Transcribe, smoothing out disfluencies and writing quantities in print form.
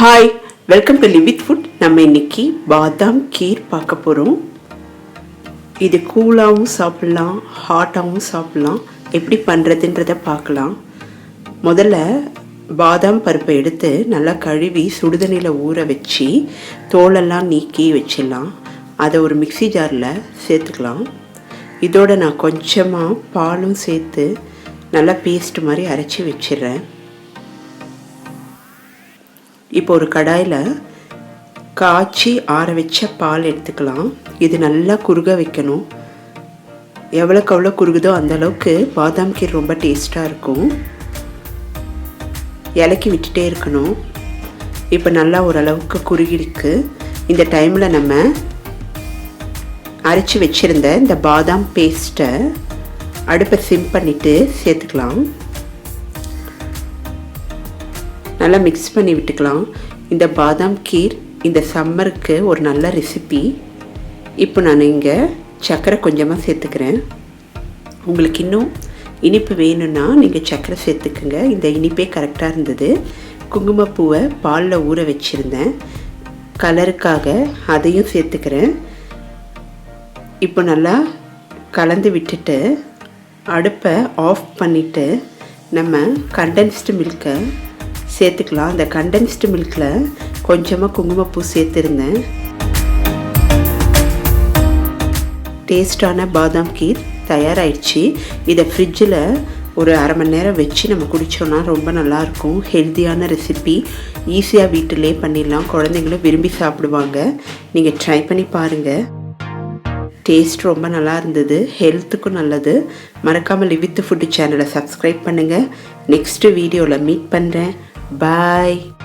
Hi, welcome to live with food. நம்ம இன்னைக்கு பாதாம் கீர் பார்க்க போகிறோம். இது கூலாகவும் சாப்பிட்லாம், ஹாட்டாகவும் சாப்பிட்லாம். எப்படி பண்ணுறதுன்றதை பார்க்கலாம். முதல்ல பாதாம் பருப்பை எடுத்து நல்லா கழுவி சுடுதண்ணியில் ஊற வச்சு தோலெல்லாம் நீக்கி வச்சிடலாம். அதை ஒரு மிக்சி ஜாரில் சேர்த்துக்கலாம். இதோட நான் கொஞ்சமாக பாலும் சேர்த்து நல்லா பேஸ்ட் மாதிரி அரைச்சி வச்சிடுறேன். இப்போ ஒரு கடாயில் காய்ச்சி ஆற வச்ச பால் எடுத்துக்கலாம். இது நல்லா குறுக வைக்கணும். எவ்வளோக்கு எவ்வளோ குறுகுதோ அந்தளவுக்கு பாதாம் கீர் ரொம்ப டேஸ்ட்டாக இருக்கும். இலக்கி விட்டுட்டே இருக்கணும். இப்போ நல்லா ஓரளவுக்கு குறுகிருக்கு. இந்த டைமில் நம்ம அரைச்சி வச்சுருந்த இந்த பாதாம் பேஸ்ட்டை அடுப்பை சிம் பண்ணிவிட்டு சேர்த்துக்கலாம். நல்லா மிக்ஸ் பண்ணி விட்டுக்கலாம். இந்த பாதாம் கீர் இந்த சம்மருக்கு ஒரு நல்ல ரெசிபி. இப்போ நான் இங்கே சர்க்கரை கொஞ்சமாக சேர்த்துக்கிறேன். உங்களுக்கு இன்னும் இனிப்பு வேணும்னா நீங்கள் சர்க்கரை சேர்த்துக்குங்க. இந்த இனிப்பே கரெக்டாக இருந்தது. குங்குமப்பூவை பாலில் ஊற வச்சுருந்தேன், கலருக்காக அதையும் சேர்த்துக்கிறேன். இப்போ நல்லா கலந்து விட்டுட்டு அடுப்பை ஆஃப் பண்ணிவிட்டு நம்ம கண்டென்ஸ்டு மில்கை சேர்த்துக்கலாம். அந்த கண்டென்ஸ்டு மில்கில் கொஞ்சமாக குங்குமப்பூ சேர்த்துருந்தேன். டேஸ்டான பாதாம் கீர் தயாராகிடுச்சு. இதை ஃப்ரிட்ஜில் ஒரு அரை மணி நேரம் வச்சு நம்ம குடித்தோன்னா ரொம்ப நல்லாயிருக்கும். ஹெல்த்தியான ரெசிபி, ஈஸியாக வீட்டிலே பண்ணிடலாம். குழந்தைங்களும் விரும்பி சாப்பிடுவாங்க. நீங்கள் ட்ரை பண்ணி பாருங்கள். டேஸ்ட் ரொம்ப நல்லா இருந்தது, ஹெல்த்துக்கும் நல்லது. மறக்காமல் லிவ் வித் ஃபுட் சேனலை சப்ஸ்கிரைப் பண்ணுங்கள். நெக்ஸ்ட்டு வீடியோவில் மீட் பண்ணுறேன். Bye.